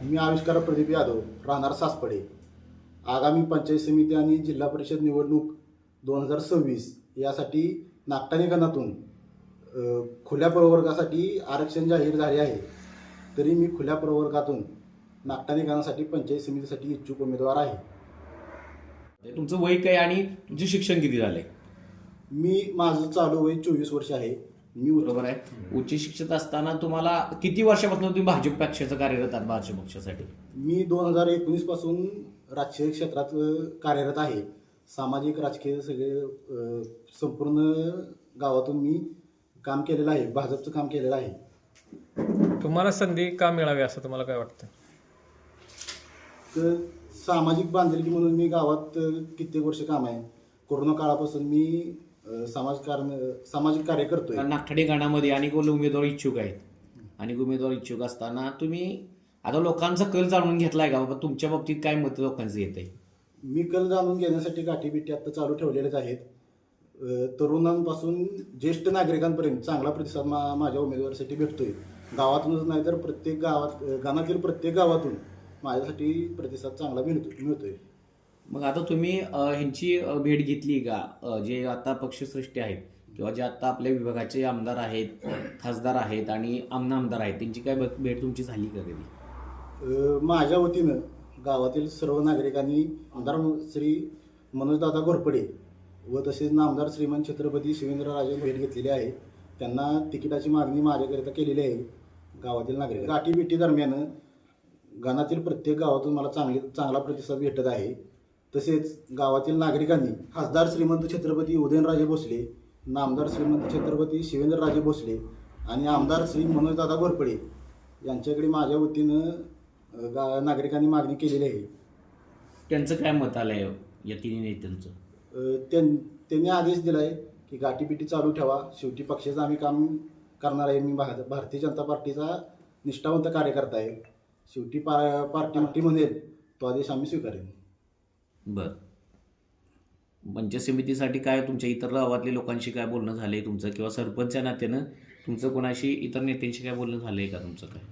मी आविष्कार प्रदीप यादव, राहणार सासपडे. आगामी पंचायत समिती आणि जिल्हा परिषद निवडणूक 2026 यासाठी नागटा निगणातून खुल्या प्रवर्गासाठी आरक्षण जाहीर झाले आहे. तरी मी खुल्या प्रवर्गातून नागटा निगणासाठी पंचायत समितीसाठी इच्छुक उमेदवार आहे. तुमचं वय काय आणि तुमचे शिक्षण किती झाले? माझं चालू वय 24 वर्ष आहे. बरोबर आहे. उच्च शिक्षित असताना तुम्हाला किती वर्षापासून तुम्ही भाजप पक्षाचं कार्यरत आहात? भाजप पक्षासाठी मी 2019 पासून राजकीय क्षेत्रात कार्यरत आहे. सामाजिक राजकीय सगळे संपूर्ण गावातून मी काम केलेलं आहे, भाजपचं काम केलेलं आहे. तुम्हाला संधी का मिळावी असं तुम्हाला काय वाटतं? तर सामाजिक बांधिलकी म्हणून मी गावात कित्येक वर्ष काम आहे. कोरोना काळापासून मी सामाजिक कार्य करतोय. नागठाडी गणामध्ये अनेक उमेदवार इच्छुक आहेत. अनेक उमेदवार इच्छुक असताना तुम्ही आता लोकांचा कल जाणून घेतलाय का बाबा? तुमच्या बाबतीत काय मत लोकांचं येत आहे? मी कल जाणून घेण्यासाठी गाठीबिटी आता चालू ठेवलेलेच आहेत. तरुणांपासून ज्येष्ठ नागरिकांपर्यंत चांगला प्रतिसाद माझ्या उमेदवारीसाठी भेटतोय. गावातूनच नाही तर प्रत्येक गावात, गणातील प्रत्येक गावातून माझ्यासाठी प्रतिसाद चांगला मिळतोय. मग आता तुम्ही ह्यांची भेट घेतली का? जे आता पक्षश्रेष्ठी आहेत किंवा जे आता आपल्या विभागाचे आमदार आहेत, खासदार आहेत आणि आमदार आहेत, त्यांची काय भेट तुमची झाली का कधी? माझ्या वतीनं गावातील सर्व नागरिकांनी आमदार श्री मनोजदादा घोरपडे व तसेच नामदार श्रीमान छत्रपती शिवेंद्रराजे भेट घेतलेली आहे. त्यांना तिकिटाची मागणी माझ्याकरिता केलेली आहे. गावातील नागरिक गाठीभेटी दरम्यान गणातील प्रत्येक गावातून मला चांगला प्रतिसाद भेटत आहे. तसेच गावातील नागरिकांनी खासदार श्रीमंत छत्रपती उदयनराजे भोसले, नामदार श्रीमंत छत्रपती शिवेंद्रराजे भोसले आणि आमदार श्री मनोजदादा घोरपडे यांच्याकडे माझ्या वतीनं नागरिकांनी मागणी केलेली आहे. त्यांचं काय मत आलं आहे या तिन्ही नेत्यांचं? त्यांनी आदेश दिला आहे की गाठीबिटी चालू ठेवा. शेवटी पक्षाचं आम्ही काम करणार आहे. मी भारतीय जनता पार्टीचा निष्ठावंत कार्यकर्ता आहे. शेवटी पार्टी म्हणेल तो आदेश आम्ही स्वीकारेन. बरं. पंचायत समितीसाठी काय तुमच्या इतर गावातल्या लोकांशी काय बोलणं झालं आहे तुमचं, किंवा सरपंचच्या नात्यानं तुमचं कोणाशी इतर नेत्यांशी काय बोलणं झालं आहे का तुमचं? काय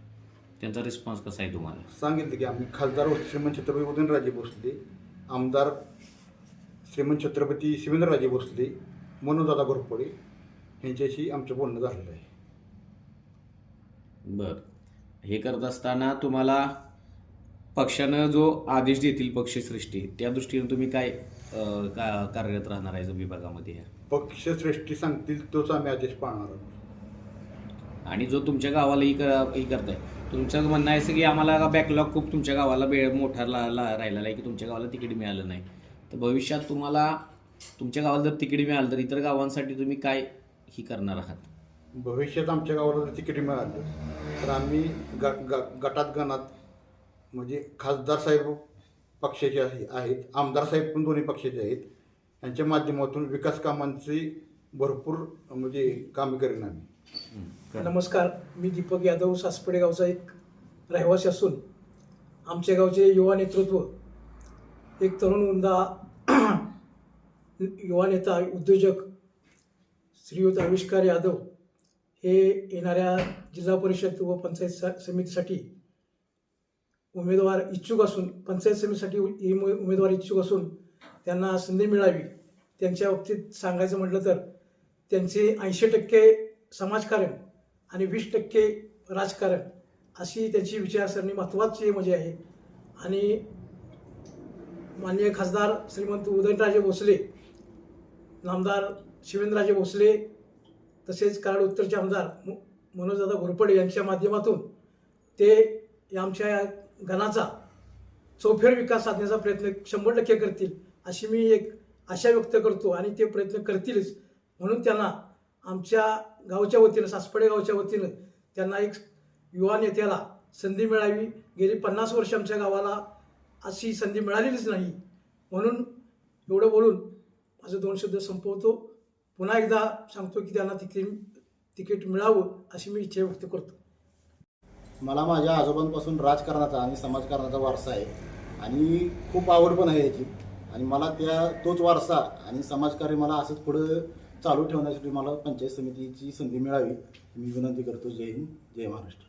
त्यांचा रिस्पॉन्स कसा आहे तुम्हाला? सांगितलं की आम्ही खासदार श्रीमंत छत्रपती उदयनराजे भोसले, आमदार श्रीमंत छत्रपती शिवेंद्रराजे भोसले, मनोजदादा घोरपडे यांच्याशी आमचं बोलणं झालेलं आहे. बरं. हे करत असताना तुम्हाला पक्षानं जो आदेश देतील पक्षश्रेष्ठी, त्या दृष्टीने तुम्ही काय कार्यरत राहणार आहे विभागामध्ये? पक्षश्रेष्ठी सांगतील तोच आम्ही आदेश पाळणार आहोत. आणि जो तुमच्या गावाला ही करताय, तुमचं म्हणणं आहे की आम्हाला बॅकलॉग खूप तुमच्या गावाला मोठा राहिलेला आहे की तुमच्या गावाला तिकीट मिळालं नाही, तर भविष्यात तुम्हाला तुमच्या गावाला जर तिकीट मिळालं तर इतर गावांसाठी तुम्ही काय ही करणार आहात? भविष्यात आमच्या गावाला जर तिकीट मिळालं तर आम्ही गटात गणात म्हणजे खासदार साहेब पक्षाचे आहेत, आमदार साहेब पण दोन्ही पक्षाचे आहेत, यांच्या माध्यमातून विकास कामांची भरपूर म्हणजे कामे करेन आम्ही. नमस्कार, मी दीपक यादव, सासपडे गावचा एक रहिवासी असून आमच्या गावचे युवा नेतृत्व, एक तरुण उमदा युवा नेता उद्योजक श्रीयुत आविष्कार यादव हे येणाऱ्या जिल्हा परिषद व पंचायत समितीसाठी उमेदवार इच्छुक असून, पंचायत समितीसाठी उमेदवार इच्छुक असून त्यांना संधी मिळावी. त्यांच्या बाबतीत सांगायचं म्हटलं तर त्यांचे 80% समाजकारण आणि 20% राजकारण अशी त्यांची विचारसरणी महत्त्वाची म्हणजे आहे. आणि माननीय खासदार श्रीमंत उदयनराजे भोसले, नामदार शिवेंद्रराजे भोसले, तसेच कराड उत्तरचे आमदार मनोजदादा घोरपडे यांच्या माध्यमातून ते आमच्या गणाचा चौफेर विकास साधण्याचा प्रयत्न 100% करतील अशी मी एक आशा व्यक्त करतो. आणि ते प्रयत्न करतीलच म्हणून त्यांना आमच्या गावच्या वतीनं, सासपडे गावच्या वतीनं त्यांना एक युवा नेत्याला संधी मिळावी. गेली 50 वर्ष आमच्या गावाला अशी संधी मिळालेलीच नाही. म्हणून एवढं बोलून माझं 2 शब्द संपवतो. पुन्हा एकदा सांगतो की त्यांना तिकीट मिळावं अशी मी इच्छा व्यक्त करतो. मला माझ्या आजोबांपासून राजकारणाचा आणि समाजकारणाचा वारसा आहे आणि खूप आवड पण आहे याची. आणि मला तोच वारसा आणि समाजकार्य मला असंच पुढं चालू ठेवण्यासाठी मला पंचायत समितीची संधी मिळावी मी विनंती करतो. जय हिंद, जय महाराष्ट्र.